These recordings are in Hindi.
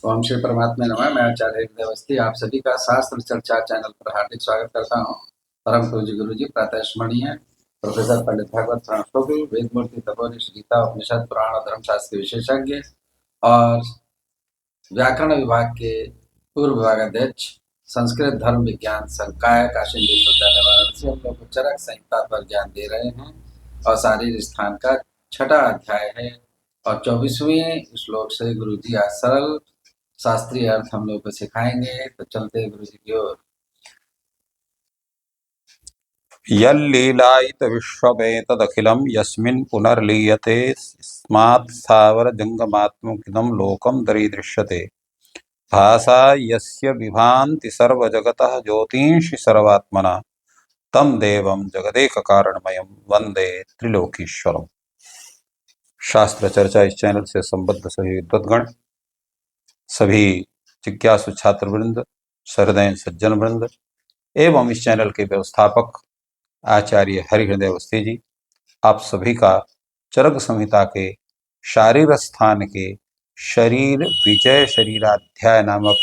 ओम श्री परमात्मा नमः। मैं आचार्य हृदय अवस्थी आप सभी का शास्त्र चर्चा चैनल पर हार्दिक स्वागत करता हूँ। परम पूज्य गुरु जी प्रातः स्मरणीय प्रोफेसर पंडित भागवत शरण वेद मूर्ति तपोनिषद गीता उपनिषद पुराण और धर्मशास्त्र के विशेषज्ञ और व्याकरण विभाग के पूर्व विभागाध्यक्ष संस्कृत धर्म विज्ञान संकाय काशी विश्वविद्यालय वाराणसी हम लोग को चरक संहिता पर ज्ञान दे रहे हैं और शारीर स्थान का 6वां अध्याय है और 24वें श्लोक से गुरु जी आज सरल शास्त्रीय अर्थ हम लोग को सिखाएंगे। तो चलते गुरु जी की ओर। यल्लीलायित विश्वमेतदखिलं यस्मिन् पुनर्लीयते स्मात् स्थावरजङ्गमात्मकिदं लोकं दरीदृश्यते भासा यस्य विभान्ति सर्वजगतः ज्योतिंषि सर्वात्मना तं देवं जगदेककारणमयं वंदे त्रिलोकीश्वरम्। शास्त्र चर्चा इस चैनल से संबद्ध सभी विद्वद्गण, सभी जिज्ञासु छात्र वृंद, सहृदय सज्जन वृंद एवं इस चैनल के व्यवस्थापक आचार्य हरिहृदय अवस्थी जी, आप सभी का चरक संहिता के शारीर स्थान के शरीर विजय शरीराध्याय नामक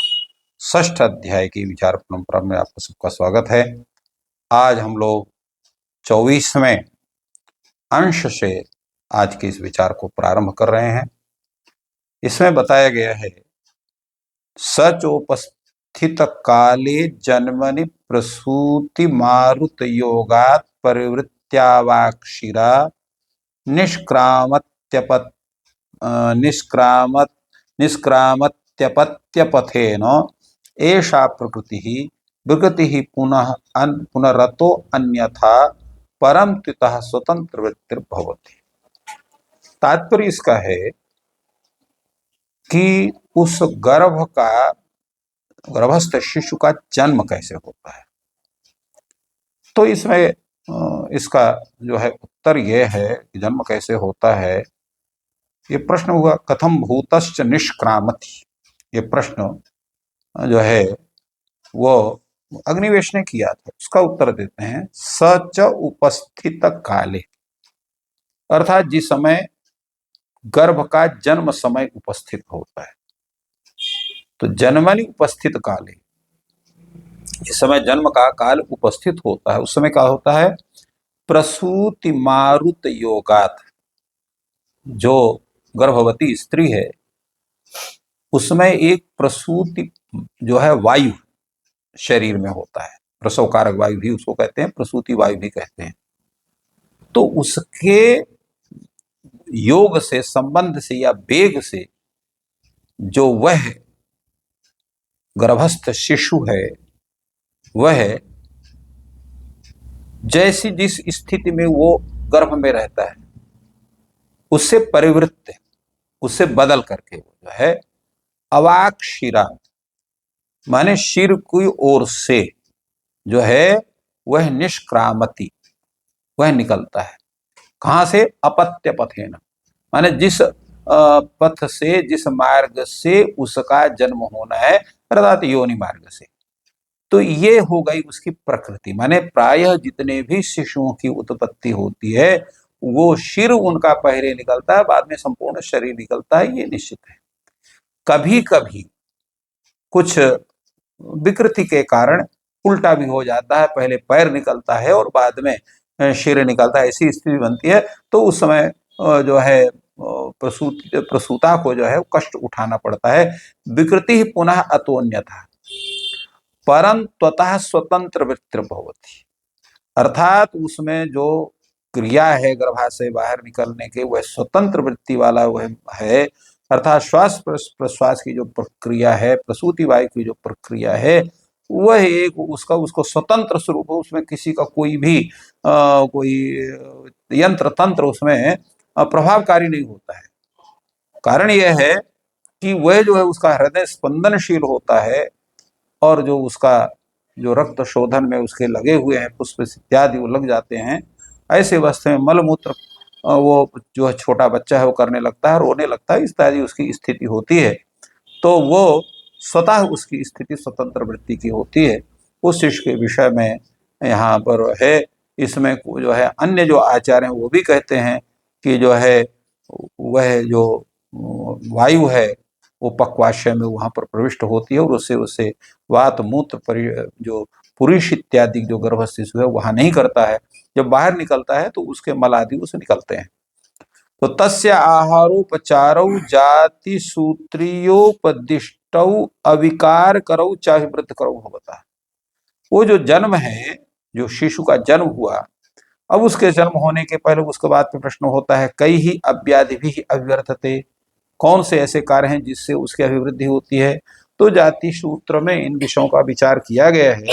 6ठ अध्याय की विचार परंपरा में आपका सबका स्वागत है। आज हम लोग 24वें अंश से आज के इस विचार को प्रारंभ कर रहे हैं। इसमें बताया गया है सचोपस्थित काले जन्मनि प्रसूति मारुत योगात परिवृत्त्यावाक्षिरा निष्क्रामत्यपत निष्क्रामत्यपत्यपथेन एषा प्रकृति विकृति पुनः पुनरतो अन्यथा परम तितः स्वतंत्र वृत्तिर्भवति। तात्पर्य इसका है कि उस गर्भस्थ शिशु का जन्म कैसे होता है। तो इसमें इसका जो है उत्तर यह है कि जन्म कैसे होता है। ये प्रश्न हुआ कथम भूतश्च निष्क्रामति। ये प्रश्न जो है वो अग्निवेश ने किया था, उसका उत्तर देते हैं सच उपस्थित काले, अर्थात जिस समय गर्भ का जन्म समय उपस्थित होता है। तो जन्मनि उपस्थित काले, इस समय जन्म का काल उपस्थित होता है, उस समय क्या होता है प्रसूति मारुत योगात। जो गर्भवती स्त्री है उसमें एक प्रसूति जो है वायु शरीर में होता है, प्रसव कारक वायु भी उसको कहते हैं, प्रसूति वायु भी कहते हैं। तो उसके योग से, संबंध से या वेग से जो वह गर्भस्थ शिशु है वह जैसी जिस स्थिति में वो गर्भ में रहता है उससे परिवृत्त, उससे बदल करके वो जो है अवाक्षिरा माने शिर की ओर से जो है वह निष्क्रामति, वह निकलता है। कहां से? अपत्य पथेन, माने जिस पथ से, जिस मार्ग से उसका जन्म होना है, अर्थात योनि मार्ग से। तो ये हो गई उसकी प्रकृति। माने प्रायः जितने भी शिशुओं की उत्पत्ति होती है वो शिर उनका पहले निकलता है, बाद में संपूर्ण शरीर निकलता है, ये निश्चित है। कभी कभी कुछ विकृति के कारण उल्टा भी हो जाता है, पहले पैर निकलता है और बाद में शिर निकलता है, ऐसी स्थिति बनती है। तो उस समय जो है प्रसूता को जो है कष्ट उठाना पड़ता है। विकृति ही पुनः अतोन्यथा परम त्वतः स्वतंत्र वृत्तिर्भवति, अर्थात उसमें जो क्रिया है गर्भाशय बाहर निकलने के वह स्वतंत्र वृत्ति वाला वह है, अर्थात श्वास प्रश्वास की जो प्रक्रिया है, प्रसूति वायु की जो प्रक्रिया है वह एक उसको स्वतंत्र स्वरूप, उसमें किसी का कोई भी कोई यंत्र तंत्र उसमें प्रभावकारी नहीं होता है। कारण यह है कि वह जो है उसका हृदय स्पंदनशील होता है और जो उसका जो रक्त शोधन में उसके लगे हुए हैं पुष्प इत्यादि वो लग जाते हैं। ऐसे अवस्था में मलमूत्र वो जो छोटा बच्चा है वो करने लगता है, रोने लगता है, इत्यादि उसकी स्थिति होती है। तो वो स्वतः उसकी स्थिति स्वतंत्र वृत्ति की होती है। उस शिशु के विषय में यहाँ पर है। इसमें जो है अन्य जो आचार्य हैं वो भी कहते हैं कि जो है वह जो वायु है वो पक्वाशय में वहां पर प्रविष्ट होती है और उससे उससे वात मूत्र जो पुरुष इत्यादि जो गर्भस्थ शिशु है वहां नहीं करता है। जब बाहर निकलता है तो उसके मल आदि उसे निकलते हैं। तो तस्य आहारोपचारौ जाति सूत्रीयोपदिष्टौ अविकार करौ चाहे व्रत करौ होता। वो जो जन्म है, जो शिशु का जन्म हुआ, अब उसके जन्म होने के पहले उसके बाद में प्रश्न होता है कई ही अव्याधि भी अभिवर्धते, कौन से ऐसे कार्य हैं जिससे उसकी अभिवृद्धि होती है। तो जाति सूत्र में इन विषयों का विचार किया गया है।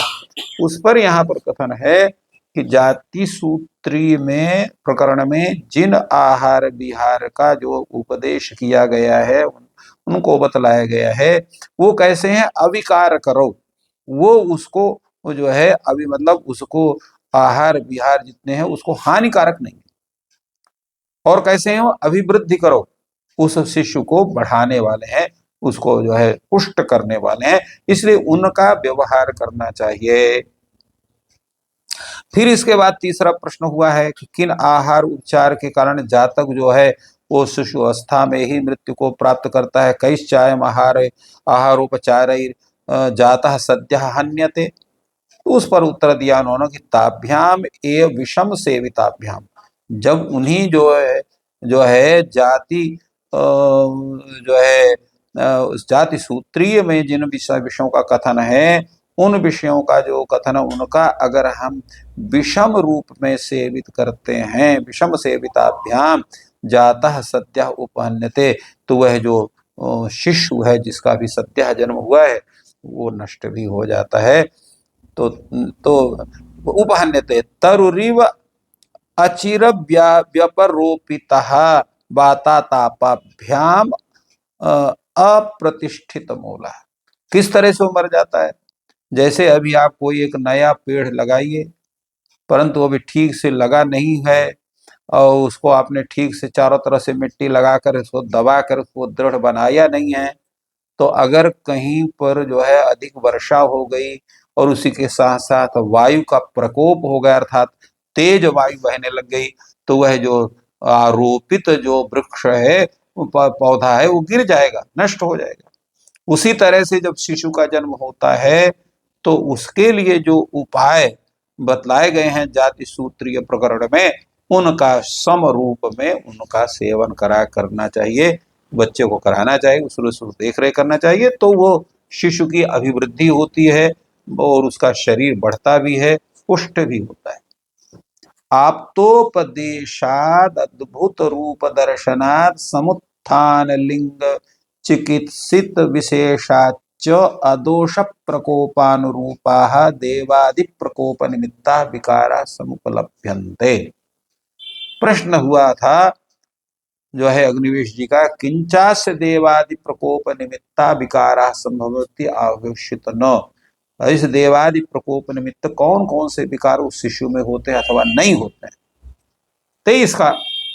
उस पर यहाँ पर कथन है कि जाति सूत्री में प्रकरण में जिन आहार विहार का जो उपदेश किया गया है उनको बतलाया गया है वो कैसे हैं, अविकार करो, वो उसको वो जो है अभी मतलब उसको आहार विहार जितने हैं उसको हानिकारक नहीं, और कैसे हैं वो अभिवृद्धि करो, उस शिशु को बढ़ाने वाले हैं, उसको जो है पुष्ट करने वाले हैं, इसलिए उनका व्यवहार करना चाहिए। फिर इसके बाद तीसरा प्रश्न हुआ है कि किन आहार उपचार के कारण जातक जो है वो शिशु अवस्था में ही मृत्यु को प्राप्त करता है। कैश्चायम आहारोपचार जातः सद्य हन्यते। तो उस पर उत्तर दिया उन्होंने कि ताभ्याम ए विषम सेविताभ्याम, जब उन्हीं जो है जाति जो है उस जाति सूत्रीय में जिन विषयों का कथन है, उन विषयों का जो कथन उनका अगर हम विषम रूप में सेवित करते हैं, विषम सेविताभ्याम जातः सद्यः उपहन्यते, तो वह जो शिशु है जिसका भी सद्यः जन्म हुआ है वो नष्ट भी हो जाता है। तो उपहन्यते तरुरिव अचिर व्यपरोपितः वातातापाभ्याम अप्रतिष्ठित मूला। किस तरह से वो मर जाता है, जैसे अभी आप कोई एक नया पेड़ लगाइए परंतु अभी ठीक से लगा नहीं है और उसको आपने ठीक से चारों तरफ से मिट्टी लगाकर उसको दबाकर उसको दृढ़ बनाया नहीं है, तो अगर कहीं पर जो है अधिक वर्षा हो गई और उसी के साथ साथ वायु का प्रकोप हो गया अर्थात तेज वायु बहने लग गई, तो वह जो आरोपित जो वृक्ष है पौधा है वो गिर जाएगा, नष्ट हो जाएगा। उसी तरह से जब शिशु का जन्म होता है तो उसके लिए जो उपाय बतलाए गए हैं जाति सूत्रीय प्रकरण में, उनका सम रूप में उनका सेवन करना चाहिए, बच्चे को कराना चाहिए, उसको देख रेख करना चाहिए, तो वो शिशु की अभिवृद्धि होती है और उसका शरीर बढ़ता भी है, पुष्ट भी होता है। आप्तोपदेशाद अद्भुत रूप दर्शनात् समुत्थान लिंग चिकित्सित विशेषाच अदोष प्रकोपानुरूपाः देवादि प्रकोप निमित्ता विकारा समुपलभ्यन्ते। प्रश्न हुआ था जो है अग्निवेश जी का, किंचास्य देवादि प्रकोप निमित्ता विकारा संभवति आवेशित न, इस देवादि प्रकोप निमित्त कौन कौन से विकार उस शिशु में होते हैं अथवा नहीं होते हैं। तो इसका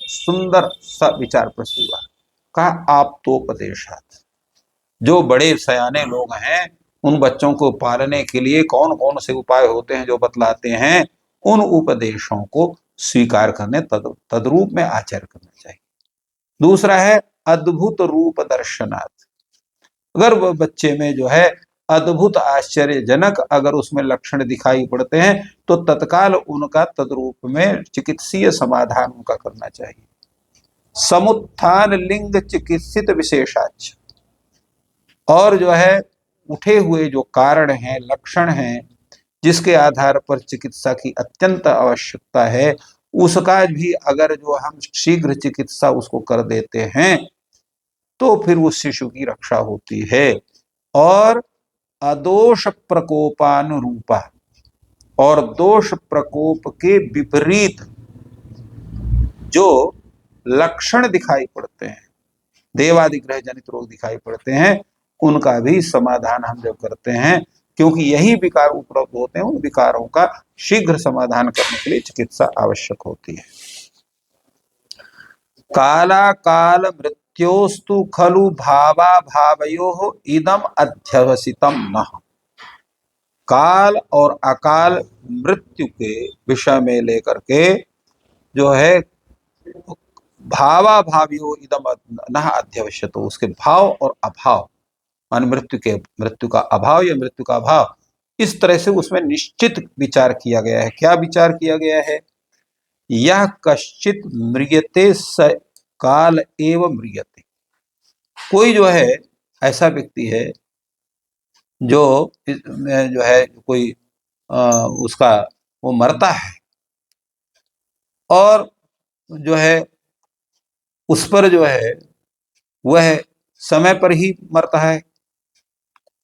सुंदर सा विचार प्रस्तुत हुआ। कहा आप्तोपदेशात्, जो बड़े सयाने लोग हैं उन बच्चों को पालने के लिए कौन कौन से उपाय होते हैं जो बतलाते हैं, उन उपदेशों को स्वीकार करने तद्रूप में आचरण करना चाहिए। दूसरा है अद्भुत रूप दर्शनात्, अगर वह बच्चे में जो है अद्भुत आश्चर्यजनक अगर उसमें लक्षण दिखाई पड़ते हैं तो तत्काल उनका तद्रूप में चिकित्सीय समाधान उनका करना चाहिए। समुत्थान लिंग चिकित्सित विशेषाच, और जो है उठे हुए जो कारण हैं, लक्षण हैं, जिसके आधार पर चिकित्सा की अत्यंत आवश्यकता है, उसका भी अगर जो हम शीघ्र चिकित्सा उसको कर देते हैं तो फिर उस शिशु की रक्षा होती है। और अदोष प्रकोपानुरूपा, और दोष प्रकोप के विपरीत जो लक्षण दिखाई पड़ते हैं, देवादिग्रह जनित रोग दिखाई पड़ते हैं, उनका भी समाधान हम जब करते हैं, क्योंकि यही विकार उपलब्ध होते हैं, उन विकारों का शीघ्र समाधान करने के लिए चिकित्सा आवश्यक होती है। काला काल मृत्योस्तु खलु भावा भावयोः इदम अध्यवसितम नः। काल और अकाल मृत्यु के विषय में लेकर के जो है भावाभाव्यो इदम न अध्यवश्यतो, उसके भाव और अभाव मान मृत्यु का अभाव या मृत्यु का अभाव, इस तरह से उसमें निश्चित विचार किया गया है। क्या विचार किया गया है? यह कश्चित म्रियते स काल एव म्रियते। कोई जो है ऐसा व्यक्ति है जो जो है कोई उसका वो मरता है और जो है उस पर जो है वह समय पर ही मरता है,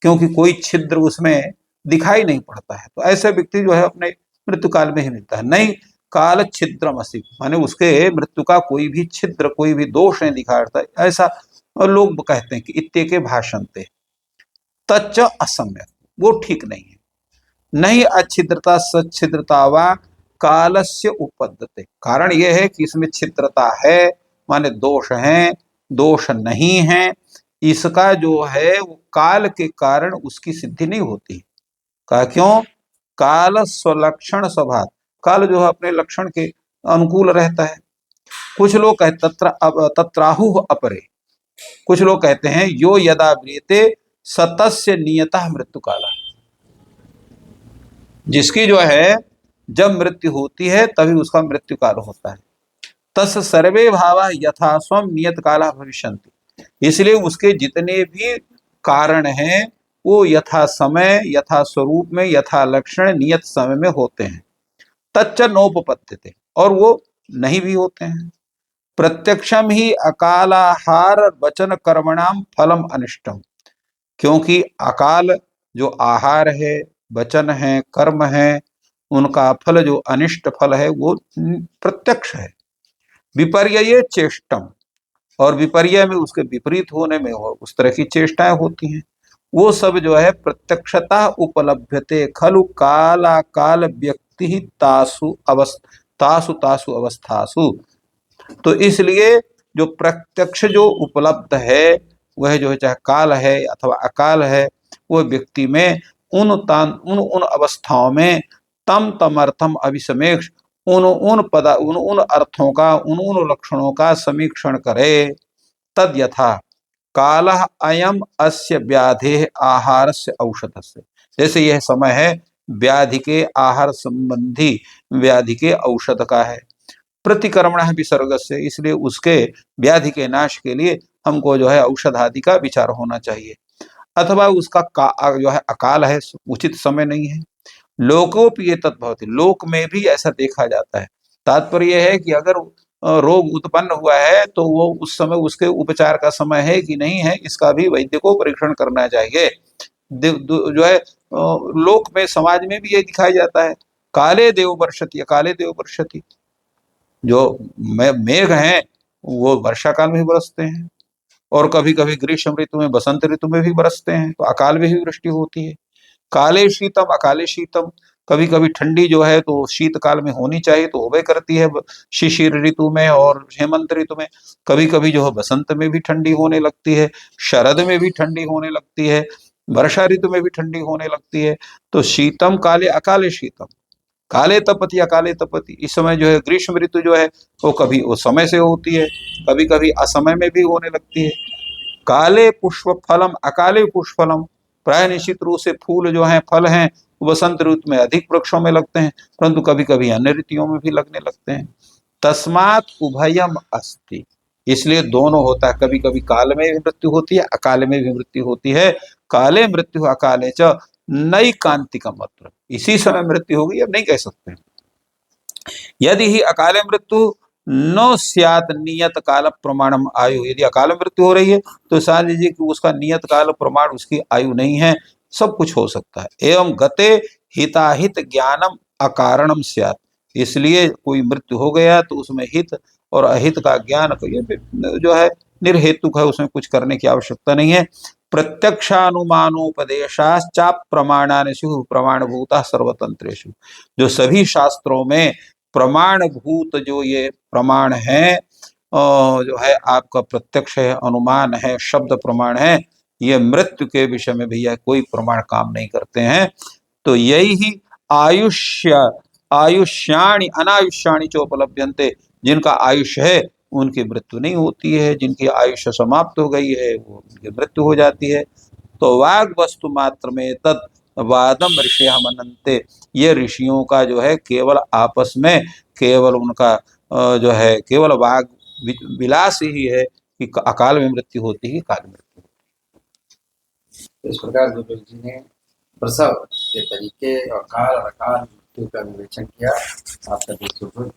क्योंकि कोई छिद्र उसमें दिखाई नहीं पड़ता है। तो ऐसा व्यक्ति जो है अपने मृत्यु काल में ही मिलता है। नहीं काल छिद्रम असि, माने उसके मृत्यु का कोई भी छिद्र, कोई भी दोष नहीं दिखाता, ऐसा लोग कहते हैं कि इत्ते के भाषणते तच्च असम्यक, वो ठीक नहीं है। नहीं अच्छिद्रता सच्छिद्रता वा कालस्य उपपद्यते, कारण यह है कि इसमें छिद्रता है माने दोष है, दोष नहीं है, इसका जो है वो काल के कारण उसकी सिद्धि नहीं होती। कहा क्यों? काल स्वलक्षण स्वभाव, काल जो है अपने लक्षण के अनुकूल रहता है। कुछ लोग कहते तत्राहु अपरे, कुछ लोग कहते हैं यो यदा ब्रियते सतस्य नियतः मृत्यु काला, जिसकी जो है जब मृत्यु होती है तभी उसका मृत्यु काल होता है। तस् सर्वे भावा यथा स्वम नियत काला भविष्यन्ति, इसलिए उसके जितने भी कारण हैं वो यथा समय, यथा स्वरूप में, यथा लक्षण नियत समय में होते हैं। तच्च नोपपद्यते, और वो नहीं भी होते हैं। प्रत्यक्षम ही अकालाहार वचन कर्मणाम फलम अनिष्टम, क्योंकि अकाल जो आहार है, वचन है, कर्म है, उनका फल जो अनिष्ट फल है वो प्रत्यक्ष है। विपर्य चेष्टम, और विपर्य में उसके विपरीत होने में वो उस तरह की चेष्टाएं होती हैं, वो सब जो है प्रत्यक्षता उपलभ्यते खलु काला काल व्यक्ति तासु तासु अवस्थासु। तो इसलिए जो प्रत्यक्ष जो उपलब्ध है वह जो है चाहे काल है अथवा अकाल है, वो व्यक्ति में उन अवस्थाओं में तम तमर्थम अभिसमेक्ष उन अर्थों का, उन लक्षणों का समीक्षण करे। तद यथा कालः अयम अस्य व्याधे आहार से औषध से, जैसे यह समय है व्याधि के आहार संबंधी व्याधि के औषध का है। प्रतिकर्मण विसर्ग से, इसलिए उसके व्याधि के नाश के लिए हमको जो है औषध आदि का विचार होना चाहिए। अथवा उसका जो है अकाल है, उचित समय नहीं है। लोकोपि ये तद्भवति, लोक में भी ऐसा देखा जाता है। तात्पर्य है कि अगर रोग उत्पन्न हुआ है तो वो उस समय उसके उपचार का समय है कि नहीं है, इसका भी वैद्य को परीक्षण करना चाहिए। जो है लोक में, समाज में भी ये दिखाया जाता है। काले देव वर्षति, काले देव वर्षति, जो मेघ हैं वो वर्षा काल में भी बरसते हैं और कभी कभी ग्रीष्म ऋतु में, बसंत ऋतु में भी बरसते हैं, तो अकाल में भी वृष्टि होती है। काले शीतम अकाले शीतम, कभी कभी ठंडी जो है तो शीतकाल में होनी चाहिए तो होवे करती है शिशिर ऋतु में और हेमंत ऋतु में। कभी कभी जो है बसंत में भी ठंडी होने लगती है, शरद में भी ठंडी होने लगती है, वर्षा ऋतु में भी ठंडी होने लगती है। तो शीतम काले अकाले शीतम, काले तपति अकाले तपति, इस समय जो है ग्रीष्म ऋतु जो है वो कभी वो समय से होती है, कभी कभी असमय में भी होने लगती है। काले पुष्प फलम अकाले पुष्पफलम, प्राय निश्चित रूप से फूल जो हैं, फल हैं, वसंत ऋतु में अधिक वृक्षों में लगते हैं, परंतु कभी कभी अन्य ऋतुओं में भी लगने लगते हैं। तस्मात् उभयम अस्ति, इसलिए दोनों होता है। कभी कभी काल में भी मृत्यु होती है, अकाल में भी मृत्यु होती है। काले मृत्यु अकाले च नई कांतिकम अत्र, इसी समय मृत्यु होगी अब नहीं कह सकते। यदि ही अकाले मृत्यु न स्यात् नियत काल प्रमाणम आयु, यदि अकाल मृत्यु हो रही है तो समझ लीजिए कि उसका नियत काल प्रमाण उसकी आयु नहीं है, सब कुछ हो सकता है। एवं गते हिताहित ज्ञानम अकारणम स्यात्, इसलिए कोई मृत्यु हो गया तो उसमें हित और अहित का ज्ञान जो है निर्हेतुक है, उसमें कुछ करने की आवश्यकता नहीं है। प्रत्यक्षानुमानोपदेशाश्चा प्रमाणानि स्युः प्रमाणभूता सर्वतंत्रेषु, जो सभी शास्त्रों में प्रमाणभूत जो ये प्रमाण है, जो है आपका प्रत्यक्ष है, अनुमान है, शब्द प्रमाण है, ये मृत्यु के विषय में भैया कोई प्रमाण काम नहीं करते हैं। तो यही ही आयुष्याणि अनायुष्याणि चोपलभ्यन्ते, जिनका आयुष्य है उनकी मृत्यु नहीं होती है, जिनकी आयुष्य समाप्त हो गई है वो उनकी मृत्यु हो जाती है। तो वाग वस्तु मात्र में तद वादम ऋषि मनन्ते, ये ऋषियों का जो है केवल आपस में केवल उनका जो है केवल वाग विलास ही है कि अकाल में मृत्यु होती ही काल मृत्यु। तो इस प्रकार गुरु जी ने प्रसव के तरीके और काल और अकाल मृत्यु का विवेचन किया। आपका बहुत शुभ